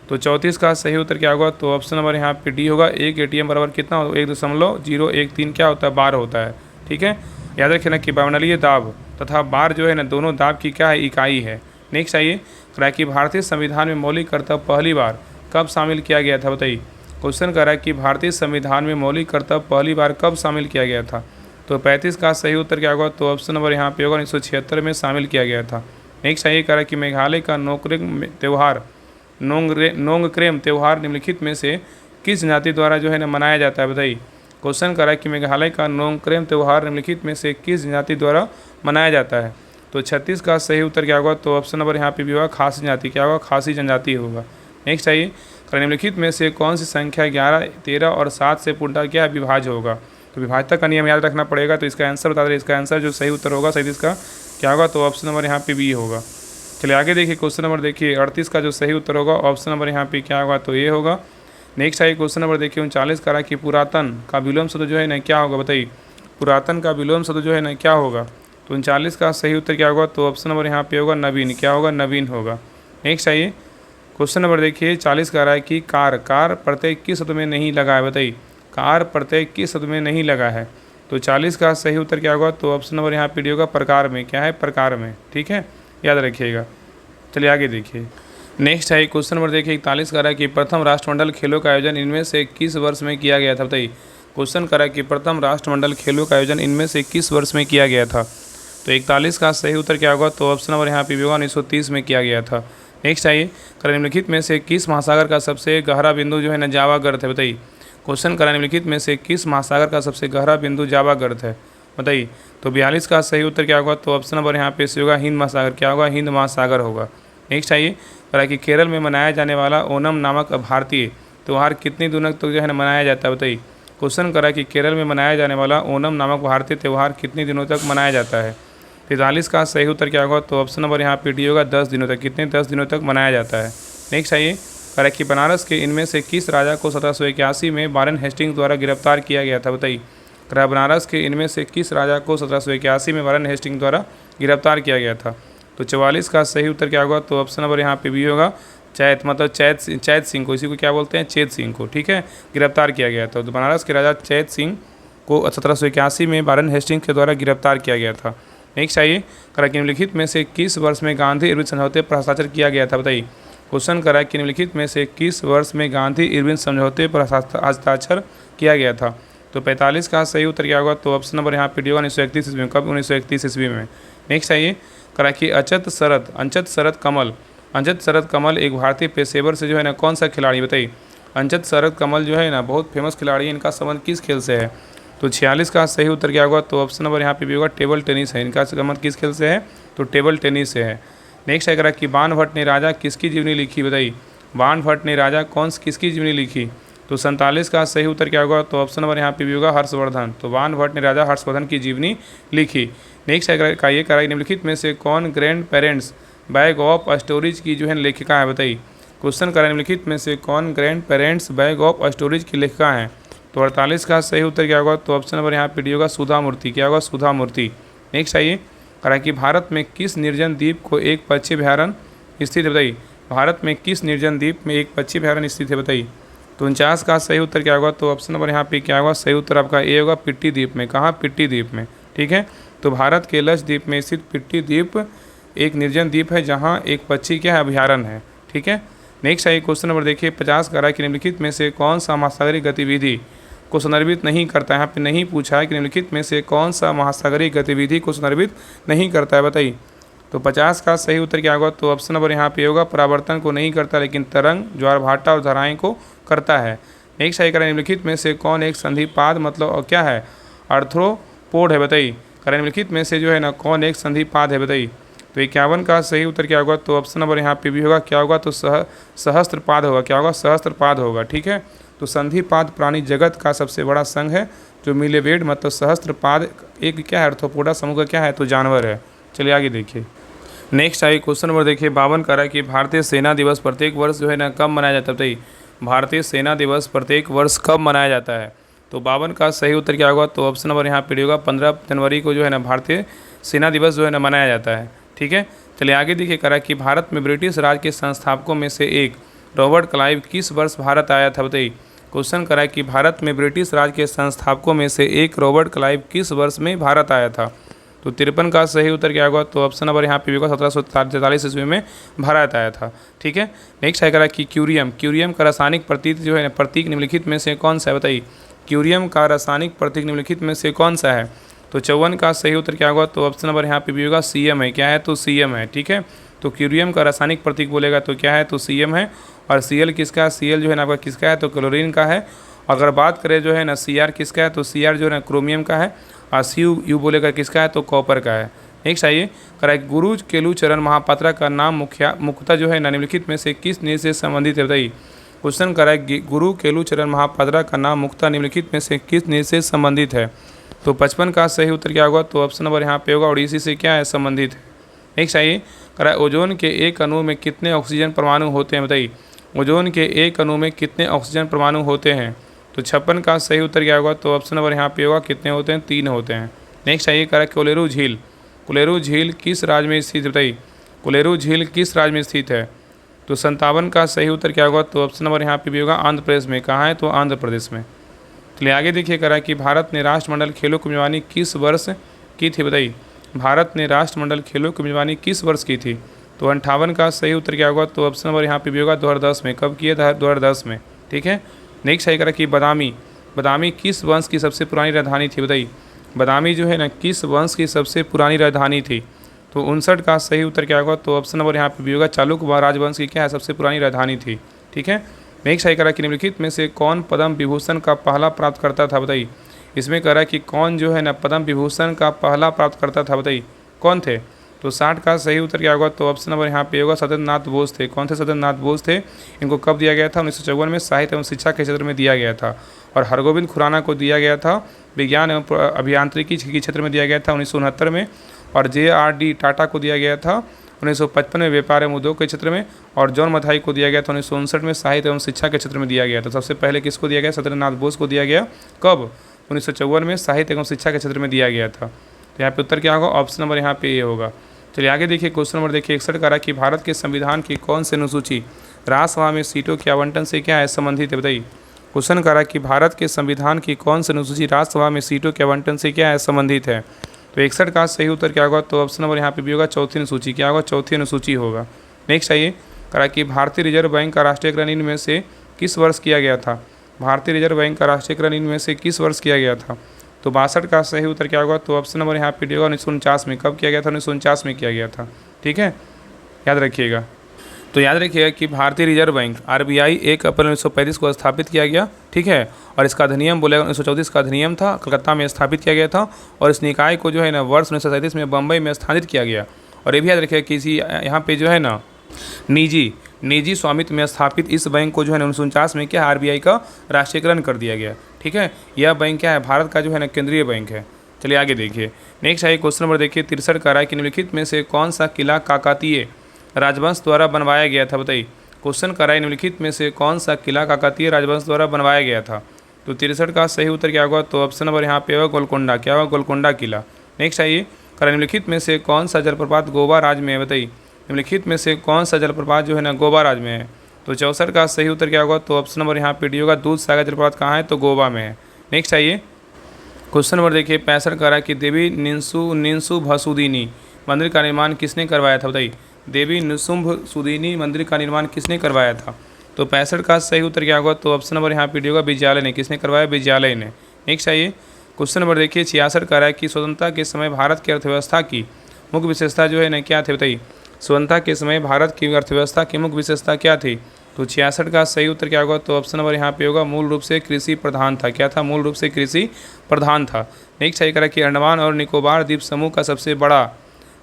तो 34 का सही उत्तर क्या होगा, तो ऑप्शन नंबर यहाँ पे डी होगा। एक एटीएम बराबर कितना होगा, 1.013 क्या होता है, बार होता है। ठीक है, याद रखें ना कि वायुमंडलीय दाब तथा बार जो है ना दोनों दाब की क्या है, इकाई है। नेक्स्ट आइए करा कि भारतीय संविधान में मौलिक कर्तव्य पहली बार कब शामिल किया गया था, बताइए। क्वेश्चन कर रहा है कि भारतीय संविधान में मौलिक कर्तव्य पहली बार कब शामिल किया गया था। तो 35 का सही उत्तर क्या होगा, तो ऑप्शन नंबर यहाँ पे होगा 1976 में शामिल किया गया था। नेक्स्ट आइए कह रहा है कि मेघालय का नोंगक्रेम त्यौहार निम्नलिखित में से किस जनजाति द्वारा जो है ना मनाया जाता है, बताइए। क्वेश्चन कर रहा है कि मेघालय का नोंगक्रेम त्यौहार निम्नलिखित में से किस जनजाति द्वारा मनाया जाता है। तो 36 का सही उत्तर क्या होगा, तो ऑप्शन नंबर यहाँ पे भी होगा खासी जनजाति। क्या होगा, खासी जनजाति होगा। नेक्स्ट आइए निम्नलिखित में से कौन सी संख्या 11, 13 और 7 से पूर्णतः क्या विभाज्य होगा। तो विभाज्यता का नियम याद रखना पड़ेगा। तो इसका आंसर बता दें, इसका आंसर जो सही उत्तर होगा 37 का क्या होगा, तो ऑप्शन नंबर यहाँ पे बी होगा। चलिए आगे देखिए क्वेश्चन नंबर देखिए 38 का जो सही उत्तर होगा ऑप्शन नंबर यहाँ पे क्या होगा, तो ये होगा। नेक्स्ट आइए क्वेश्चन नंबर देखिए 39 करा कि पुरातन का विलोम शब्द जो है ना क्या होगा, बताइए। पुरातन का विलोम शब्द जो है ना क्या होगा। तो 39 का सही उत्तर क्या होगा, तो ऑप्शन नंबर यहाँ पे होगा नवीन। क्या होगा, नवीन होगा। नेक्स्ट आइए क्वेश्चन नंबर देखिए 40 कह रहा है कि कार प्रत्यय किस शब्द में नहीं लगा है, बताइए। कार प्रत्यय किस शब्द में नहीं लगा है। तो 40 का सही उत्तर क्या होगा, तो ऑप्शन नंबर यहाँ पे होगा प्रकार में। क्या है, प्रकार में। ठीक है, याद रखिएगा। चलिए आगे देखिए। नेक्स्ट है क्वेश्चन नंबर देखिए 41 कह रहा है कि प्रथम राष्ट्रमंडल खेलों का आयोजन इनमें से किस वर्ष में किया गया था, बताइए। क्वेश्चन करा कि प्रथम राष्ट्रमंडल खेलों का आयोजन इनमें से किस वर्ष में किया गया था। तो 41 का सही उत्तर क्या होगा, तो ऑप्शन नंबर यहाँ पे होगा 1930 में किया गया था। नेक्स्ट आइए निम्नलिखित में से किस महासागर का सबसे गहरा बिंदु जो है ना जावा गर्त है, बताइए। क्वेश्चन करा निम्नलिखित में से किस महासागर का सबसे गहरा बिंदु जावा गर्त है, बताइए। तो 42 का सही उत्तर क्या होगा, तो ऑप्शन नंबर यहाँ पे से होगा हिंद महासागर। क्या होगा, हिंद महासागर होगा। नेक्स्ट आइए करा कि केरल में मनाया जाने वाला ओणम नामक भारतीय त्यौहार कितने दिनों तक जो है ना मनाया जाता है, बताइए। क्वेश्चन करा कि केरल में मनाया जाने वाला ओणम नामक भारतीय त्यौहार कितने दिनों तक मनाया जाता है। 43 का सही उत्तर क्या होगा, तो ऑप्शन नंबर यहाँ पे डी होगा 10 दिनों तक। कितने, 10 दिनों तक मनाया जाता है। नेक्स्ट आइए करा कि बनारस के इनमें से किस राजा को 1781 में वारेन हेस्टिंग्स द्वारा गिरफ्तार किया गया था, बताइए। करा बनारस के इनमें से किस राजा को 1781 में वारेन हेस्टिंग्स द्वारा गिरफ्तार किया गया था। तो 44 का सही उत्तर क्या होगा, तो ऑप्शन नंबर यहाँ पे भी होगा चैत मतलब चैत सिंह को, इसी को क्या बोलते हैं, चेत सिंह को। ठीक है, गिरफ्तार किया गया था। तो बनारस के राजा चैत सिंह को 1781 में वारेन हेस्टिंग्स के द्वारा गिरफ्तार किया गया था। नेक्स्ट आइए करा कि निम्नलिखित में से किस वर्ष में गांधी इरविन समझौते पर हस्ताक्षर किया गया था, बताइए। क्वेश्चन करा कि निम्नलिखित में से किस वर्ष में गांधी इरविन समझौते पर हस्ताक्षर किया गया था। तो 45 का सही उत्तर क्या होगा, तो ऑप्शन नंबर यहाँ पे होगा 1931 ईस्वी में। कब, 1931 ईस्वी में। नेक्स्ट आइए करा कि अंचत शरद कमल एक भारतीय पेशेवर से जो है ना कौन सा खिलाड़ी, बताइए। अंचत शरद कमल जो है ना बहुत फेमस खिलाड़ी है, इनका संबंध किस खेल से है। तो 46 का सही उत्तर क्या होगा, तो ऑप्शन नंबर यहाँ पे भी होगा टेबल टेनिस है। इनका संबंध किस खेल से है, तो टेबल टेनिस से है। नेक्स्ट है करा कि बाणभट्ट ने राजा किसकी जीवनी लिखी, बताइए। बाणभट्ट ने राजा किसकी जीवनी लिखी। तो 47 का सही उत्तर क्या होगा, तो ऑप्शन नंबर यहाँ पे भी होगा हर्षवर्धन। तो बाणभट्ट ने राजा हर्षवर्धन की जीवनी लिखी। नेक्स्ट है का ये करा निम्नलिखित में से कौन grand parents bag of stories की जो है लेखिका है, बताइए। क्वेश्चन करा निम्नलिखित में से कौन grand parents bag of stories की लेखिका है। तो 48 का सही उत्तर क्या होगा? तो ऑप्शन नंबर यहाँ पे डी होगा, सुधा मूर्ति। क्या होगा? सुधा मूर्ति। नेक्स्ट आइए, करा कि भारत में किस निर्जन द्वीप को एक पक्षी अभयारण्य स्थित है? बताइए, भारत में किस निर्जन द्वीप में एक पक्षी अभयारण्य स्थित है? बताइए। तो 49 का सही उत्तर क्या होगा? तो ऑप्शन नंबर यहाँ पे क्या होगा? सही उत्तर आपका ए होगा, पिट्टी द्वीप में। कहाँ? पिट्टी द्वीप में। ठीक है, तो भारत के लक्षद्वीप में स्थित पिट्टी द्वीप एक निर्जन द्वीप है जहाँ एक पक्षी क्या है? अभयारण्य है। ठीक है, नेक्स्ट आइए क्वेश्चन नंबर देखिए 50 का कि निम्नलिखित में से कौन सा महासागरीय गतिविधि को संदर्भित नहीं करता है? यहाँ पे नहीं पूछा है कि निम्नलिखित में से कौन सा महासागरीय गतिविधि को संदर्भित नहीं करता है? बताइए। तो 50 का सही उत्तर क्या होगा? तो ऑप्शन नंबर यहाँ पे होगा, परावर्तन को नहीं करता लेकिन तरंग, ज्वार भाटा और धाराएं को करता है। नेक्स्ट आइए, निम्नलिखित में से कौन एक संधिपाद मतलब और क्या है? आर्थ्रोपोड है। बताइए, निम्नलिखित में से जो है ना कौन एक संधिपाद है? बताइए। तो 51 का सही उत्तर क्या होगा? तो ऑप्शन नंबर यहाँ पे भी होगा, क्या होगा? तो सहस्त्रपाद होगा। क्या होगा? सहस्त्रपाद होगा। ठीक है, तो संधिपाद प्राणी जगत का सबसे बड़ा संघ है जो मिलेवेड मतलब सहस्त्रपाद एक क्या है? आर्थ्रोपोडा समूह का क्या है? तो जानवर है। चलिए आगे देखिए। नेक्स्ट आइए क्वेश्चन नंबर देखिए 52 का कि भारतीय सेना दिवस प्रत्येक वर्ष जो है ना कब मनाया जाता है? बताइए, भारतीय सेना दिवस प्रत्येक वर्ष कब मनाया जाता है? तो 52 का सही उत्तर क्या होगा? तो ऑप्शन नंबर यहाँ पे होगा, 15 जनवरी को जो है ना भारतीय सेना दिवस जो है ना मनाया जाता है। ठीक है, चलिए आगे देखिए करा कि भारत में ब्रिटिश राज के संस्थापकों में से एक रॉबर्ट क्लाइव किस वर्ष भारत आया था? बताइए। क्वेश्चन करा कि भारत में ब्रिटिश राज के संस्थापकों में से एक रॉबर्ट क्लाइव किस वर्ष में भारत आया था? तो 53 का सही उत्तर क्या होगा? तो ऑप्शन नंबर यहाँ पे होगा, 1743 ईस्वी में भारत आया था। ठीक है, नेक्स्ट है करा कि क्यूरियम का रासायनिक प्रतीक जो है प्रतीक निम्नलिखित में से कौन सा है? बताइए, क्यूरियम का रासायनिक प्रतीक निम्नलिखित में से कौन सा है? तो 54 का सही उत्तर क्या होगा? तो ऑप्शन नंबर यहाँ पे भी होगा, CM है। क्या है? तो CM है। ठीक है, तो क्यूरियम का रासायनिक प्रतीक बोलेगा तो क्या है? तो CM है। और Cl किसका है? Cl जो है ना आपका किसका है? तो क्लोरीन का है। अगर बात करें जो है ना Cr किसका है? तो Cr जो है ना क्रोमियम का है। और Cu बोलेगा किसका है? तो कॉपर का है। नेक्स्ट आइए करेक्ट, गुरु केलुचरण महापात्रा का नाम मुख्यतः जो है ना निम्नलिखित में से किस नदी से संबंधित है? बताइए। क्वेश्चन करेक्ट, गुरु केलुचरण महापात्रा का नाम मुख्यतः निम्नलिखित में से किस नदी से संबंधित है? तो 55 का सही उत्तर क्या होगा? तो ऑप्शन नंबर यहाँ पे होगा, ओडिसी से क्या है? संबंधित है। नेक्स्ट आइए करेक्ट, ओजोन के एक अणु में कितने ऑक्सीजन परमाणु होते हैं? बताइए, ओजोन के एक अणु में कितने ऑक्सीजन परमाणु होते हैं? तो 56 का सही उत्तर क्या होगा? तो ऑप्शन नंबर यहाँ पे होगा, कितने होते हैं? 3 होते हैं। नेक्स्ट आइए करेक्ट, कोलेरू झील किस राज्य में स्थित है? बताइए, कोलेरू झील किस राज्य में स्थित है? तो 57 का सही उत्तर क्या होगा? तो ऑप्शन नंबर यहाँ पे भी होगा, आंध्र प्रदेश में। कहाँ है? तो आंध्र प्रदेश में। चलिए आगे देखिए करा कि भारत ने राष्ट्रमंडल खेलों की मेजबानी किस वर्ष की थी? बताइए, भारत ने राष्ट्रमंडल खेलों की मेजबानी किस वर्ष की थी? तो 58 का सही उत्तर क्या होगा? तो ऑप्शन नंबर यहाँ पे भी होगा, 2010 में। कब किया था? 2010 में। ठीक है, नेक्स्ट है करा कि बदामी किस वंश की सबसे पुरानी राजधानी थी? बताइए, बदामी जो है ना किस वंश की सबसे पुरानी राजधानी थी? तो 59 का सही उत्तर क्या होगा? तो ऑप्शन नंबर यहाँ पे भी होगा, चालुक्य राजवंश की क्या है? सबसे पुरानी राजधानी थी। ठीक है, नेक्स्ट है करा कि निम्नलिखित में से कौन पद्म विभूषण का पहला प्राप्त करता था? बताइए, इसमें करा कि कौन जो है ना पद्म विभूषण का पहला प्राप्त करता था? बताइए, कौन थे? तो 60 का सही उत्तर क्या होगा? तो ऑप्शन नंबर यहाँ पे होगा, सत्येंद्रनाथ बोस थे। कौन थे? सत्येंद्रनाथ बोस थे। इनको कब दिया गया था? 1954 में साहित्य एवं शिक्षा के क्षेत्र में दिया गया था। और हरगोविंद खुराना को दिया गया था विज्ञान एवं अभियांत्रिकी के क्षेत्र में दिया गया था 1969 में। और JRD टाटा को दिया गया था 1955 में व्यापार एवं उद्योग के क्षेत्र में। और जॉन मथाई को दिया गया था 1959 में साहित्य एवं शिक्षा के क्षेत्र में दिया गया था। सबसे पहले किसको दिया गया? सत्येंद्रनाथ बोस को दिया गया। कब? 1954 में साहित्य एवं शिक्षा के क्षेत्र में दिया गया था। तो यहाँ पे उत्तर क्या होगा? ऑप्शन नंबर यहाँ पे ये होगा। चलिए आगे देखिए क्वेश्चन नंबर देखिए 61 करा कि भारत के संविधान की कौन सी अनुसूची राज्यसभा में सीटों के आवंटन से क्या है? संबंधित है? बताइए, क्वेश्चन करा कि भारत के संविधान की कौन सी अनुसूची राज्यसभा में सीटों के आवंटन से क्या है? संबंधित है? तो 61 का सही उत्तर क्या होगा? तो ऑप्शन नंबर यहाँ पे भी होगा, चौथी अनुसूची। क्या होगा? चौथी अनुसूची होगा। नेक्स्ट आइए करा कि भारतीय रिजर्व बैंक का राष्ट्रीयकरण इनमें से किस वर्ष किया गया था? भारतीय रिजर्व बैंक का राष्ट्रीयकरण इनमें से किस वर्ष किया गया था? तो 62 का सही उत्तर क्या होगा? तो ऑप्शन नंबर यहाँ पे होगा, 1949 में। कब किया गया था? 1949 में किया गया था। ठीक है, याद रखिएगा। तो याद रखिएगा कि भारतीय रिजर्व बैंक RBI 1 अप्रैल 1935 को स्थापित किया गया। ठीक है, और इसका अधिनियम बोलेगा 1934 का अधिनियम था, कलकत्ता में स्थापित किया गया था। और इस निकाय को जो है ना वर्ष 1937 में बम्बई में स्थापित किया गया। और ये भी याद रखिएगा कि इसी यहाँ पे जो है ना निजी स्वामित्व में स्थापित इस बैंक को जो है ना 1949 में क्या RBI का राष्ट्रीयकरण कर दिया गया। ठीक है, यह बैंक क्या है? भारत का जो है ना केंद्रीय बैंक है। चलिए आगे देखिए। नेक्स्ट है क्वेश्चन नंबर देखिए 63 का कि निम्नलिखित में से कौन सा किला काकतीय राजवंश द्वारा बनवाया गया था? बताइए, क्वेश्चन निम्नलिखित में से कौन सा किला काकतीय राजवंश द्वारा बनवाया गया था? तो 63 का सही उत्तर क्या होगा? तो ऑप्शन नंबर यहाँ पे होगा गोलकोंडा। क्या होगा? गोलकोंडा किला। नेक्स्ट आइए, निम्नलिखित में से कौन सा जलप्रपात गोवा राज्य में है? बताइए, निम्नलिखित में से कौन सा जलप्रपात जो है ना गोवा राज्य में है? तो 64 का सही उत्तर क्या होगा? तो ऑप्शन नंबर यहाँ पे डी होगा। दूध सागर जलप्रपात कहाँ है? तो गोवा में है। नेक्स्ट आइए, क्वेश्चन नंबर देखिए 65 का रहा कि देवी निंसु भसुदीनी मंदिर का निर्माण किसने करवाया था? बताइए, देवी निशुंभ सुदीनी मंदिर का निर्माण किसने करवाया था? तो 65 का सही उत्तर क्या होगा? तो ऑप्शन नंबर यहाँ पे डी होगा। विजयालय ने। किसने करवाया? विजयालय ने। नेक्स्ट आइए, क्वेश्चन नंबर देखिए 66 का रहा है कि स्वतंत्रता के समय भारत की अर्थव्यवस्था की मुख्य विशेषता जो है ना क्या थी? बताइए, स्वतंत्रता के समय भारत की अर्थव्यवस्था की मुख्य विशेषता क्या थी? तो 66 का सही उत्तर क्या होगा? तो ऑप्शन नंबर यहाँ पे होगा मूल रूप से कृषि प्रधान था। क्या था? मूल रूप से कृषि प्रधान था। नेक्स्ट सही करा कि अंडमान और निकोबार द्वीप समूह का सबसे बड़ा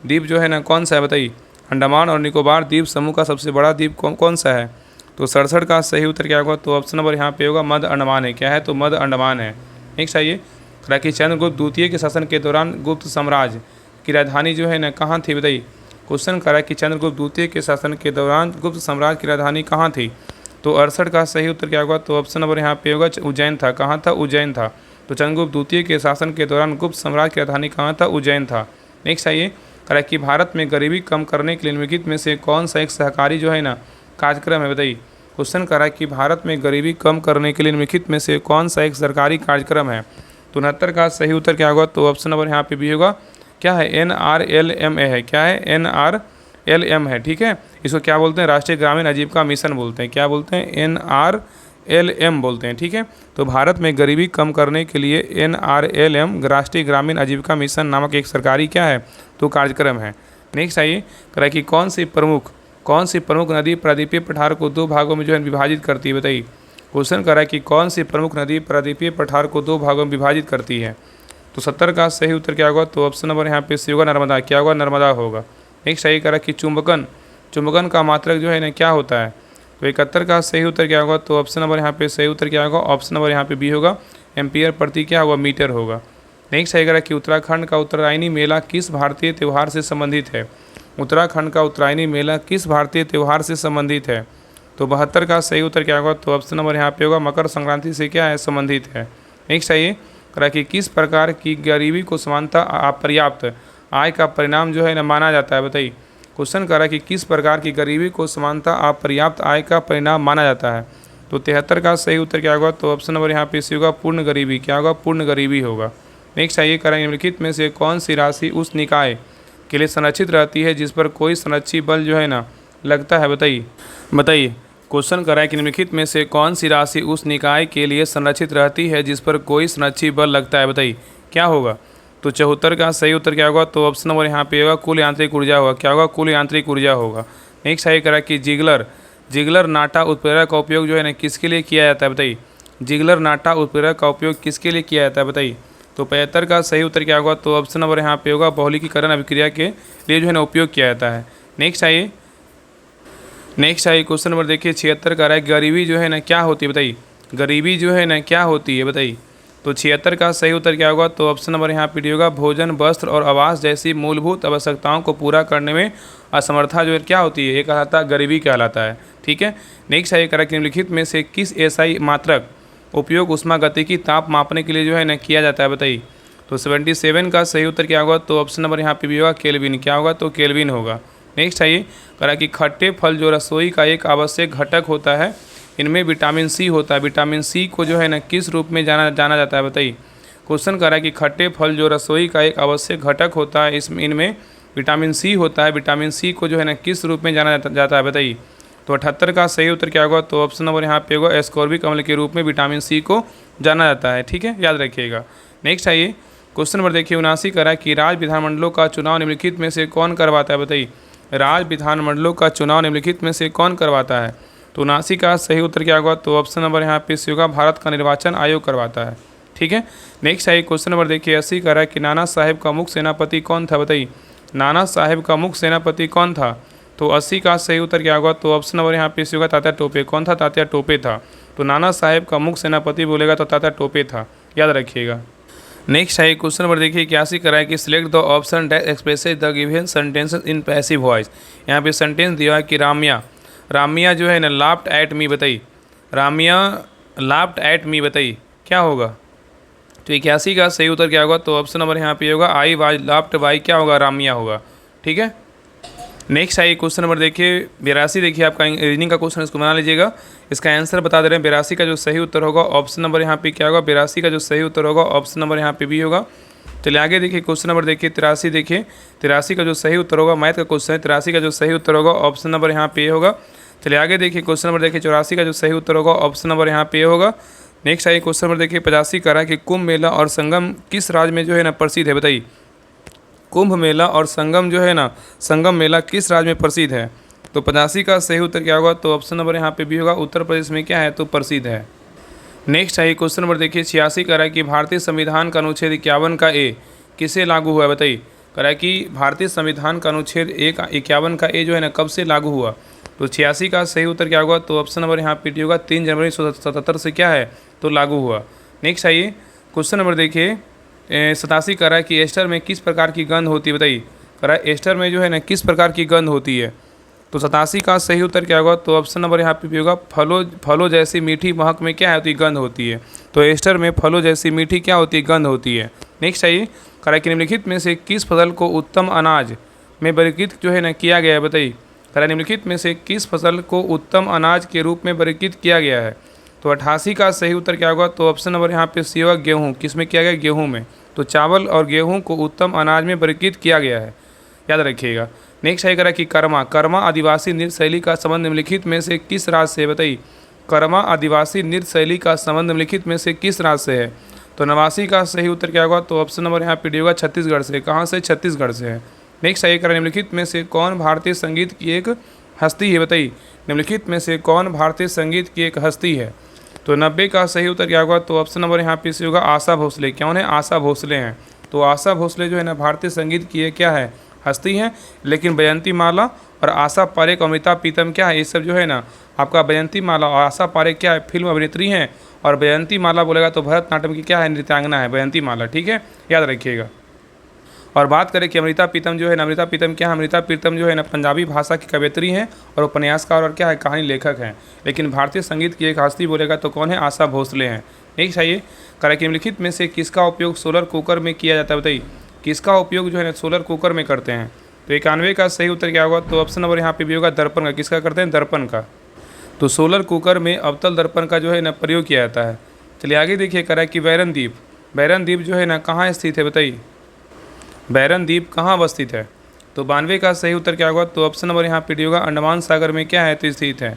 द्वीप जो है ना कौन सा है? बताइए, अंडमान और निकोबार द्वीप समूह का सबसे बड़ा द्वीप कौन सा है? तो 67 का सही उत्तर क्या होगा? तो ऑप्शन नंबर यहाँ पे होगा मध्य अंडमान है। क्या है? तो मध्य अंडमान है। नेक्स्ट आइए, करा कि चंद्रगुप्त द्वितीय के शासन के दौरान गुप्त साम्राज्य की राजधानी जो है ना कहाँ थी? बताइए, क्वेश्चन करा कि चंद्रगुप्त द्वितीय के शासन के दौरान गुप्त साम्राज्य की राजधानी कहाँ थी? तो 68 का सही उत्तर क्या होगा? तो ऑप्शन नंबर यहाँ पे होगा उज्जैन था। कहाँ था? उज्जैन था। तो चंद्रगुप्त द्वितीय के शासन के दौरान गुप्त साम्राज्य की राजधानी कहाँ था? उज्जैन था। नेक्स्ट आइए, करा कि भारत में गरीबी कम करने के लिए निम्नलिखित में से कौन सा एक सहकारी जो है ना कार्यक्रम है? बताइए, क्वेश्चन करा कि भारत में गरीबी कम करने के लिए निम्नलिखित में से कौन सा एक सरकारी कार्यक्रम है? तो 69 का सही उत्तर क्या होगा? तो ऑप्शन नंबर यहाँ पे भी होगा। क्या है? NRLMA है। क्या है? NRLM है। ठीक है, इसको क्या बोलते हैं? राष्ट्रीय ग्रामीण आजीविका मिशन बोलते हैं। क्या बोलते हैं? NRLM बोलते हैं। ठीक है, तो भारत में गरीबी कम करने के लिए NRLM राष्ट्रीय ग्रामीण आजीविका मिशन नामक एक सरकारी क्या है? तो कार्यक्रम है। नेक्स्ट आइए, करा कि कौन सी प्रमुख नदी प्रायद्वीपीय पठार को दो भागों में जो है विभाजित करती है? बताइए, क्वेश्चन करा कि कौन सी प्रमुख नदी प्रायद्वीपीय पठार को दो भागों में विभाजित करती है? तो 70 का सही उत्तर क्या होगा? तो ऑप्शन नंबर यहाँ पे सी होगा नर्मदा। क्या होगा? नर्मदा होगा। नेक्स्ट सही करा कि चुंबकन का मात्रक जो है ना क्या होता है? तो 71 का सही उत्तर क्या होगा? तो ऑप्शन नंबर यहाँ पे सही उत्तर क्या होगा? ऑप्शन नंबर यहाँ पे बी होगा। एम्पियर प्रति क्या होगा? मीटर होगा। नेक्स्ट सही करा कि उत्तराखंड का उत्तरायणी मेला किस भारतीय त्यौहार से संबंधित है? उत्तराखंड का उत्तरायणी मेला किस भारतीय त्यौहार से संबंधित है? तो 72 का सही उत्तर क्या होगा? तो ऑप्शन नंबर यहाँ पे होगा मकर संक्रांति से क्या है? संबंधित है। नेक्स्ट आइए, करा कि किस प्रकार की गरीबी को समानता अपर्याप्त आय का परिणाम जो है ना माना जाता है? बताइए, क्वेश्चन करा कि किस प्रकार की गरीबी को समानता अपर्याप्त आय का परिणाम माना जाता है? तो 73 का सही उत्तर क्या होगा? तो ऑप्शन नंबर यहाँ पे सी होगा पूर्ण गरीबी। क्या होगा? पूर्ण गरीबी होगा। नेक्स्ट आइए, करा निम्नलिखित में से कौन सी राशि उस निकाय के लिए संरक्षित रहती है जिस पर कोई संरक्षी बल जो है ना लगता है? बताइए, क्वेश्चन करा है कि निम्नलिखित में से कौन सी राशि उस निकाय के लिए संरक्षित रहती है जिस पर कोई संरक्षी बल लगता है? बताइए, क्या होगा? तो 74 का सही उत्तर क्या होगा? तो ऑप्शन नंबर यहाँ पे होगा कुल यांत्रिक ऊर्जा होगा। क्या होगा? कुल यांत्रिक ऊर्जा होगा। नेक्स्ट सही करा कि जिगलर नाटा उत्प्रेरक का उपयोग जो है ना किसके लिए किया जाता है? बताइए, जिगलर नाटा उत्प्रेरक का उपयोग किसके लिए किया जाता है? बताइए, तो 75 का सही उत्तर क्या होगा? तो ऑप्शन नंबर यहाँ पे होगा बहुलकीकरण अभिक्रिया के लिए जो है ना उपयोग किया जाता है। नेक्स्ट आइए क्वेश्चन नंबर देखिए 76 का रहा है गरीबी जो है ना क्या होती है? बताइए, गरीबी जो है ना क्या होती है? बताइए, तो 76 का सही उत्तर क्या होगा? तो ऑप्शन नंबर यहाँ पे होगा भोजन, वस्त्र और आवास जैसी मूलभूत आवश्यकताओं को पूरा करने में असमर्था जो है क्या होती है? ये कहलाता है गरीबी कहलाता है। ठीक है, नेक्स्ट है करा कि निम्नलिखित में से किस एसआई मात्रक उपयोग उष्मागतिकी ताप मापने के लिए जो है ना किया जाता है? बताइए, तो 77 का सही उत्तर क्या होगा? तो ऑप्शन नंबर यहाँ पे भी होगा केल्विन। क्या होगा? तो केल्विन होगा। नेक्स्ट आइए, करा कि खट्टे फल जो रसोई का एक आवश्यक घटक होता है, इनमें विटामिन सी होता है। विटामिन सी को जो है ना किस रूप में जाना जाता है? बताइए, क्वेश्चन करा कि खट्टे फल जो रसोई का एक आवश्यक घटक होता है, इनमें विटामिन सी होता है। विटामिन सी को जो है ना किस रूप में जाना जाता है? बताइए, तो 78 का सही उत्तर क्या होगा? तो ऑप्शन नंबर यहाँ पे होगा एस्कॉर्बिक अम्ल के रूप में विटामिन सी को जाना जाता है। ठीक है, याद रखिएगा। नेक्स्ट आइए, क्वेश्चन नंबर देखिए 79 करा कि राज्य विधानमंडलों का चुनाव निम्नलिखित में से कौन करवाता है? बताइए, राज्य विधानमंडलों का चुनाव निम्नलिखित में से कौन करवाता है? तो 79 का सही उत्तर क्या होगा? तो ऑप्शन नंबर यहाँ पे सी होगा भारत का निर्वाचन आयोग करवाता है। ठीक है, नेक्स्ट आइए क्वेश्चन नंबर देखिए 80 का रहा है कि नाना साहेब का मुख्य सेनापति कौन था? बताइए, नाना साहेब का मुख्य सेनापति कौन था? तो 80 का सही उत्तर क्या होगा? तो ऑप्शन नंबर यहाँ पे सी होगा तात्या टोपे। कौन था? तात्या टोपे था। तो नाना साहेब का मुख्य सेनापति बोलेगा तो तात्या टोपे था, याद रखिएगा। नेक्स्ट है क्वेश्चन नंबर देखिए 81 कराए कि select the option that expresses the given sentences in passive voice. यहाँ पे सेंटेंस दिया है कि रामिया जो है ना लाफ्ड एट मी। बताइए, रामिया लाफ्ड एट मी। बताइए, क्या होगा? तो 81 का सही उत्तर क्या होगा? तो ऑप्शन नंबर यहाँ पे होगा आई वाज लव्ड बाई, क्या होगा? रामिया होगा। ठीक है, नेक्स्ट आइए क्वेश्चन नंबर देखिए 82। देखिए आपका रीजनिंग का क्वेश्चन, इसको बना लीजिएगा। इसका आंसर बता दे रहे हैं। 82 का जो सही उत्तर होगा ऑप्शन नंबर यहाँ पे क्या होगा? 82 का जो सही उत्तर होगा ऑप्शन नंबर यहाँ पे भी होगा। चलिए आगे देखिए क्वेश्चन नंबर देखिए 83। देखिए 83 का जो सही उत्तर होगा, मैथ का क्वेश्चन है, 83 का जो सही उत्तर होगा ऑप्शन नंबर यहाँ पे होगा। चलिए आगे देखिए क्वेश्चन नंबर देखिए 84 का जो सही उत्तर होगा ऑप्शन नंबर यहाँ पे होगा। नेक्स्ट आइए क्वेश्चन नंबर देखिए 85 का रहा कि कुंभ मेला और संगम किस राज्य में जो है ना प्रसिद्ध है? बताइए, कुंभ मेला और संगम जो है ना, संगम मेला किस राज्य में प्रसिद्ध है? तो 85 का सही उत्तर क्या होगा? तो ऑप्शन नंबर यहाँ पे भी होगा, उत्तर प्रदेश में क्या है? तो प्रसिद्ध है। नेक्स्ट आइए क्वेश्चन नंबर देखिए 86 का रहा है कि भारतीय संविधान का अनुच्छेद 51 का ए किसे लागू हुआ है? बताइए, कह रहा है कि भारतीय संविधान का अनुच्छेद 51 का ए जो है ना कब से लागू हुआ? तो 86 का सही उत्तर क्या होगा? तो ऑप्शन नंबर यहाँ पे होगा 3 जनवरी 1977 से क्या है? तो लागू हुआ। नेक्स्ट आइए क्वेश्चन नंबर देखिए 87 कह रहा है कि एस्टर में किस प्रकार की गंध होती है? बताइए, कह रहा है एस्टर में जो है ना किस प्रकार की गंध होती है? तो 87 का सही उत्तर क्या होगा? तो ऑप्शन नंबर यहाँ पे भी होगा फलों जैसी मीठी महक में क्या होती है? गंध होती है। तो एस्टर में फलों जैसी मीठी क्या होती है? गंध होती है। नेक्स्ट आइए, कह रहा है कि निम्नलिखित में से किस फसल को उत्तम अनाज में वर्गीकृत जो है ना किया गया है? बताइए, कह रहा है निम्नलिखित में से किस फसल को उत्तम अनाज के रूप में वर्गीकृत किया गया है? तो 88 का सही उत्तर क्या होगा? तो ऑप्शन नंबर यहाँ पे सी होगा गेहूँ। किस में किया गया? गेहूँ में। तो चावल और गेहूं को उत्तम अनाज में वर्गीकृत किया गया है, याद रखिएगा। नेक्स्ट है करा कि कर्मा आदिवासी नृत्य शैली का संबंध निम्नलिखित में से किस राज्य से? बताइए, कर्मा आदिवासी नृत्य शैली का संबंध निम्नलिखित में से किस राज्य से है? तो 89 का सही उत्तर क्या होगा? तो ऑप्शन नंबर यहाँ पे होगा छत्तीसगढ़ से। कहाँ से? छत्तीसगढ़ से है। नेक्स्ट है करा निम्नलिखित में से कौन भारतीय संगीत की एक हस्ती है? बताइए, निम्नलिखित में से कौन भारतीय संगीत की एक हस्ती है? तो 90 का सही उत्तर क्या होगा? तो ऑप्शन नंबर यहाँ पे होगा आशा भोसले। कौन है? आशा भोसले हैं। तो आशा भोसले जो है ना भारतीय संगीत की एक क्या है? हस्ती हैं। लेकिन बयंती माला और आशा पारेख, अमिताभ प्रीतम क्या है? ये सब जो है ना आपका बयंती माला और आशा पारेख क्या है? फिल्म अभिनेत्री हैं। और बयंती माला बोलेगा तो भरतनाट्यम की क्या है? नृत्यांगना है बयंती माला। ठीक है, याद रखिएगा। और बात करें कि अमृता प्रीतम जो है ना, अमृता प्रीतम क्या है? अमृता प्रीतम जो है ना पंजाबी भाषा की कवयित्री हैं और उपन्यासकार और क्या है? कहानी लेखक हैं। लेकिन भारतीय संगीत की एक हस्ती बोलेगा तो कौन है? आशा भोसले हैं। नेक्स्ट आइए, करा कि निम्नलिखित में से किसका उपयोग सोलर कुकर में किया जाता है? बताइए, किसका उपयोग जो है ना सोलर कुकर में करते हैं? तो 91 का सही उत्तर क्या होगा? तो ऑप्शन नंबर यहाँ पे भी होगा दर्पण का। किसका करते हैं? दर्पण का। तो सोलर कुकर में अवतल दर्पण का जो है ना प्रयोग किया जाता है। चलिए आगे देखिए, करा कि बैरन द्वीप जो है ना कहाँ स्थित है? बताइए, बैरन द्वीप कहाँ अवस्थित है? तो 92 का सही उत्तर क्या होगा? तो ऑप्शन नंबर यहाँ पे होगा अंडमान सागर में क्या है? तो स्थित है।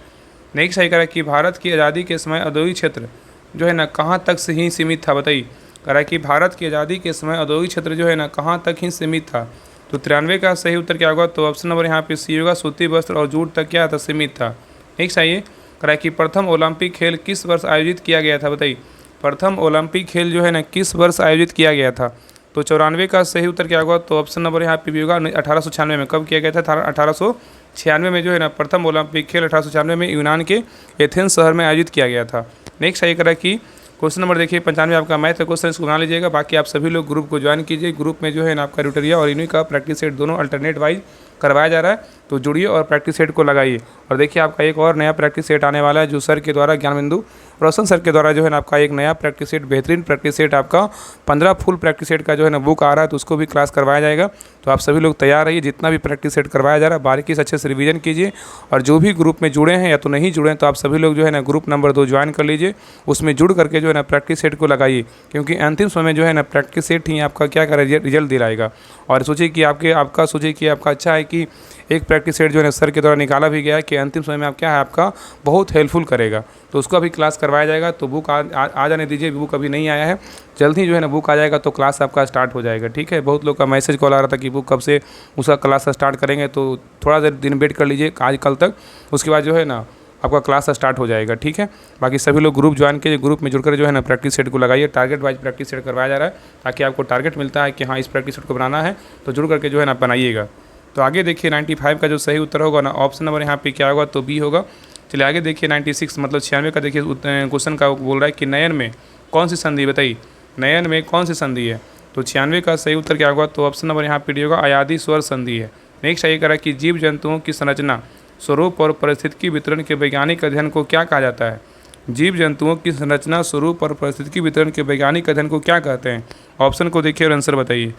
नेक्स्ट है करा कि भारत की आज़ादी के समय औद्योगिक क्षेत्र जो है ना कहाँ तक से ही सीमित था? बताइए, करा कि भारत की आज़ादी के समय औद्योगिक क्षेत्र जो है ना कहाँ तक ही सीमित था? तो 93 का सही उत्तर क्या होगा? तो ऑप्शन नंबर यहाँ पे सी होगा सूती वस्त्र और जूट तक क्या था? सीमित था। नेक्स्ट आइए, करा कि प्रथम ओलंपिक खेल किस वर्ष आयोजित किया गया था? बताइए, प्रथम ओलंपिक खेल जो है ना किस वर्ष आयोजित किया गया था? तो 94 का सही उत्तर क्या होगा? तो ऑप्शन नंबर यहाँ पे भी होगा 1896 में। कब किया गया था? 1896 में जो है ना प्रथम ओलंपिक खेल 1896 में यूनान के एथेंस शहर में आयोजित किया गया था। नेक्स्ट आइए करा कि क्वेश्चन नंबर देखिए 95 आपका मैथ का क्वेश्चन, इसको बना लीजिएगा। बाकी आप सभी लोग ग्रुप को ज्वाइन कीजिए। ग्रुप में जो है ना आपका ट्यूटोरियल और यूनिक का प्रैक्टिस सेट दोनों अल्टरनेट वाइज करवाया जा रहा है, तो जुड़िए और प्रैक्टिस सेट को लगाइए। और देखिए आपका एक और नया प्रैक्टिस सेट आने वाला है जो सर के द्वारा, ज्ञानबिंदु रोशन सर के द्वारा जो है ना आपका एक नया प्रैक्टिस सेट, बेहतरीन प्रैक्टिस सेट आपका 15 फुल प्रैक्टिस सेट का जो है ना बुक आ रहा है, तो उसको भी क्लास करवाया जाएगा। तो आप सभी लोग तैयार रहिए। जितना भी प्रैक्टिस सेट करवाया जा रहा है बारीकी से अच्छे से रिवीजन कीजिए। और जो भी ग्रुप में जुड़े हैं या तो नहीं जुड़े हैं तो आप सभी लोग जो है ना ग्रुप नंबर 2 ज्वाइन कर लीजिए। उसमें जुड़ करके जो है ना प्रैक्टिस सेट को लगाइए, क्योंकि अंतिम समय में जो है ना प्रैक्टिस सेट ही आपका क्या कर रिजल्ट दिलाएगा। और सोचिए कि आपका अच्छा है कि एक प्रैक्टिस सेट जो है ना सर के द्वारा निकाला भी गया है कि अंतिम समय में आप क्या है आपका बहुत हेल्पफुल करेगा। तो उसका भी क्लास करवाया जाएगा। तो बुक आ जाने दीजिए। बुक अभी नहीं आया है, जल्द ही जो है ना बुक आ जाएगा तो क्लास आपका स्टार्ट हो जाएगा। ठीक है, बहुत लोग का मैसेज कॉल आ रहा था कि बुक कब से उसका क्लास स्टार्ट करेंगे, तो थोड़ा देर दिन वेट कर लीजिए आज कल तक, उसके बाद जो है ना आपका क्लास स्टार्ट हो जाएगा। ठीक है, बाकी सभी लोग ग्रुप ज्वाइन कीजिए। ग्रुप में जुड़कर जो है ना प्रैक्टिस सेट को लगाइए। टारगेट वाइज प्रैक्टिस सेट करवाया जा रहा है ताकि आपको टारगेट मिलता है कि हाँ इस प्रैक्टिस सेट को बनाना है, तो जुड़ करके जो है ना बनाइएगा। तो आगे देखिए 95 का जो सही उत्तर होगा ना ऑप्शन नंबर यहाँ पे क्या होगा? तो बी होगा। चलिए आगे देखिए 96 मतलब 96 का देखिए क्वेश्चन का बोल रहा है कि नयन में कौन सी संधि? बताइए, नयन में कौन सी संधि है? तो 96 का सही उत्तर क्या होगा? तो ऑप्शन नंबर यहाँ पे होगा अयादी स्वर संधि है। नेक्स्ट आइए करा कि जीव जंतुओं की संरचना, स्वरूप और परिस्थितिकी वितरण के वैज्ञानिक अध्ययन को क्या कहा जाता है? जीव जंतुओं की संरचना, स्वरूप और पारिस्थितिकी वितरण के वैज्ञानिक अध्ययन को क्या कहते हैं? ऑप्शन को देखिए और आंसर बताइए।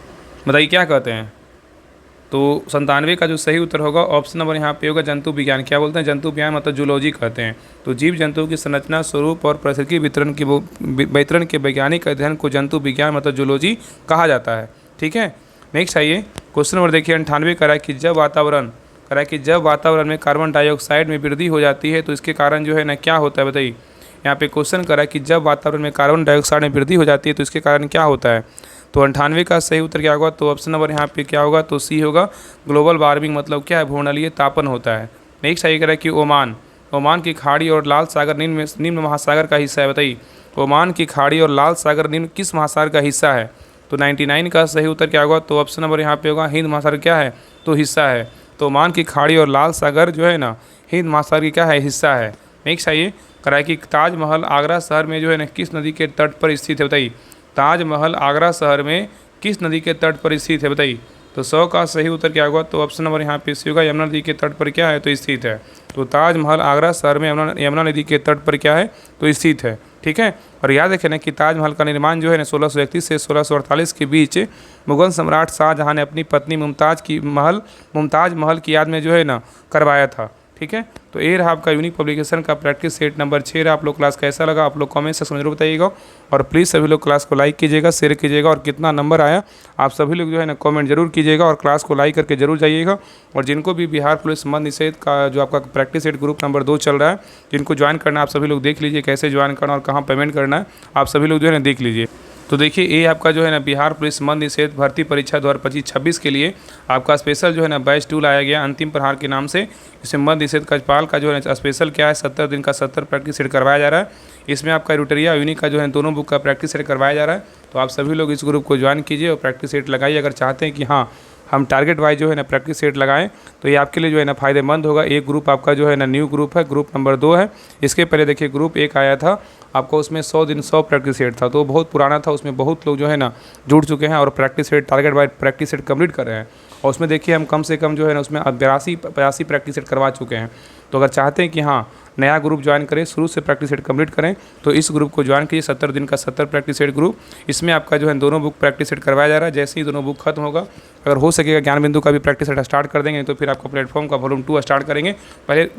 बताइए क्या कहते हैं। तो 97 का जो सही उत्तर होगा ऑप्शन नंबर यहाँ पे होगा जंतु विज्ञान। क्या बोलते हैं? जंतु विज्ञान मतलब जूलॉजी कहते हैं। तो जीव जंतुओं की संरचना, स्वरूप और पारिस्थितिकी वितरण के वैज्ञानिक अध्ययन को जंतु विज्ञान मतलब जूलॉजी कहा जाता है। ठीक है, नेक्स्ट आइए क्वेश्चन नंबर देखिए 98 कह रहा है कि जब वातावरण में कार्बन डाइऑक्साइड में वृद्धि हो जाती है तो इसके कारण जो है ना क्या होता है? बताइए। यहाँ पे क्वेश्चन करा है कि जब वातावरण में कार्बन डाइऑक्साइड में वृद्धि हो जाती है तो इसके कारण क्या होता है? तो 98 का सही उत्तर क्या होगा? तो ऑप्शन नंबर यहाँ पे क्या होगा? तो सी होगा, ग्लोबल वार्मिंग मतलब क्या है? भूमंडलीय तापन होता है। नेक्स्ट सही करा है कि ओमान की खाड़ी और लाल सागर निम्न महासागर का हिस्सा है। बताइए, ओमान की खाड़ी और लाल सागर निम्न किस महासागर का हिस्सा है? तो 99 का सही उत्तर क्या होगा? तो ऑप्शन नंबर यहाँ पे होगा, हिंद महासागर क्या है? तो हिस्सा है। तो ओमान की खाड़ी और लाल सागर जो है ना हिंद महासागर की क्या है? हिस्सा है। नेक्स्ट आइए कराए कि ताजमहल आगरा शहर में जो है ना किस नदी के तट पर स्थित है? बताइए, ताजमहल आगरा शहर में किस नदी के तट पर स्थित है? बताइए। तो 100 का सही उत्तर क्या होगा? तो ऑप्शन नंबर यहाँ पे सी होगा, यमुना नदी के तट पर क्या है? तो स्थित है। तो ताजमहल आगरा शहर में यमुना नदी के तट पर क्या है? तो स्थित है। ठीक है, और याद रखें ना कि ताजमहल का निर्माण जो है ना 1631 से 1648 के बीच मुगल सम्राट शाहजहाँ ने अपनी पत्नी मुमताज़ महल की याद में जो है ना करवाया था। ठीक है, तो ये रहा आपका यूनिक पब्लिकेशन का प्रैक्टिस सेट नंबर 6 रहा। आप लोग क्लास कैसा लगा आप लोग कमेंट सेक्शन में जरूर बताइएगा, और प्लीज़ सभी लोग क्लास को लाइक कीजिएगा, शेयर कीजिएगा, और कितना नंबर आया आप सभी लोग जो है ना कमेंट जरूर कीजिएगा, और क्लास को लाइक करके जरूर जाइएगा। और जिनको भी बिहार पुलिस मद निषेध का जो आपका प्रैक्टिस सेट ग्रुप नंबर 2 चल रहा है, जिनको ज्वाइन करना आप सभी लोग देख लीजिए, कैसे ज्वाइन करना और कहाँ पेमेंट करना है आप सभी लोग जो है ना देख लीजिए। तो देखिए ये आपका जो है ना बिहार पुलिस मद निषेध भर्ती परीक्षा 2025-26 के लिए आपका स्पेशल जो है ना बैच 2 लाया गया अंतिम प्रहार के नाम से। इसमें मद निषेध कचपाल का जो है ना स्पेशल क्या है, 70 दिन का 70 प्रैक्टिस सेट करवाया जा रहा है। इसमें आपका रुटरिया यूनिक का जो है दोनों बुक का प्रैक्टिस सेट करवाया जा रहा है। तो आप सभी लोग इस ग्रुप को ज्वाइन कीजिए और प्रैक्टिस सेट लगाइए। अगर चाहते हैं कि हाँ हम टारगेट वाइज जो है ना प्रैक्टिस सेट लगाएं तो ये आपके लिए जो है ना फ़ायदेमंद होगा। एक ग्रुप आपका जो है ना न्यू ग्रुप है, ग्रुप नंबर 2 है। इसके पहले देखिए ग्रुप 1 आया था आपको, उसमें 100 दिन 100 प्रैक्टिस सेट था, तो बहुत पुराना था, उसमें बहुत लोग जो है ना जुड़ चुके हैं और practice set target wise practice set complete कर रहे हैं। और उसमें देखिए हम कम से कम जो है ना उसमें 82-85 प्रैक्टिस सेट करवा चुके हैं। तो अगर चाहते हैं कि हाँ नया ग्रुप ज्वाइन करें, शुरू से प्रैक्टिस सेट कंप्लीट करें, तो इस ग्रुप को ज्वाइन कीजिए, 70 दिन का 70 प्रैक्टिस सेट ग्रुप। इसमें आपका जो है दोनों बुक प्रैक्टिस सेट करवाया जा रहा है। जैसे ही दोनों बुक खत्म होगा, अगर हो सकेगा ज्ञान बिंदु का भी प्रैक्टिस सेट स्टार्ट कर देंगे, तो फिर आपका प्लेटफॉर्म का वॉल्यूम 2 स्टार्ट करेंगे। पहले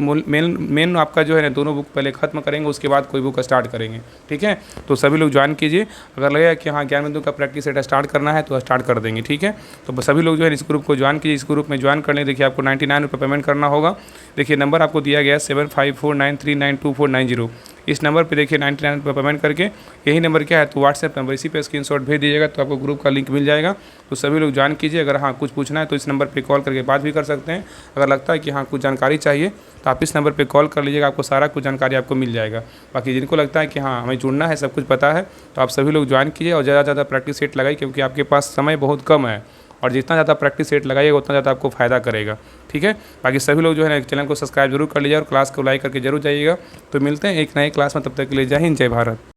मेन आपका जो है ना दोनों बुक पहले खत्म करेंगे, उसके बाद कोई बुक स्टार्ट करेंगे। ठीक है, तो सभी लोग ज्वाइन कीजिए। अगर लगेगा कि हाँ ज्ञान बिंदु का प्रैक्टिस सेट स्टार्ट करना है तो स्टार्ट कर देंगे। ठीक है, तो सभी लोग जो है इस ग्रुप को ज्वाइन कीजिए। इस ग्रुप में ज्वाइन करने देखिए आपको 99 रुपये पेमेंट करना होगा। देखिए नंबर आपको दिया गया है 7549392490। इस नंबर पे देखिए 99 रुपये पेमेंट करके, यही नंबर क्या है तो व्हाट्सएप नंबर, इसी पे स्क्रीनशॉट भेज दीजिएगा तो आपको ग्रुप का लिंक मिल जाएगा। तो सभी लोग ज्वाइन कीजिए। अगर हाँ कुछ पूछना है तो इस नंबर पे कॉल करके बात भी कर सकते हैं। अगर लगता है कि हाँ कुछ जानकारी चाहिए तो आप इस नंबर पे कॉल कर लीजिएगा, आपको सारा कुछ जानकारी आपको मिल जाएगा। बाकी जिनको लगता है कि हाँ हमें जुड़ना है, सब कुछ पता है, तो आप सभी लोग ज्वाइन कीजिए और ज़्यादा से ज़्यादा प्रैक्टिस सेट लगाइए, क्योंकि आपके पास समय बहुत कम है और जितना ज़्यादा प्रैक्टिस सेट लगाइएगा उतना ज़्यादा आपको फ़ायदा करेगा। ठीक है, बाकी सभी लोग जो है ना चैनल को सब्सक्राइब जरूर कर लीजिए और क्लास को लाइक करके जरूर जाइएगा। तो मिलते हैं एक नए क्लास में, तब तक के लिए जय हिंद जय भारत।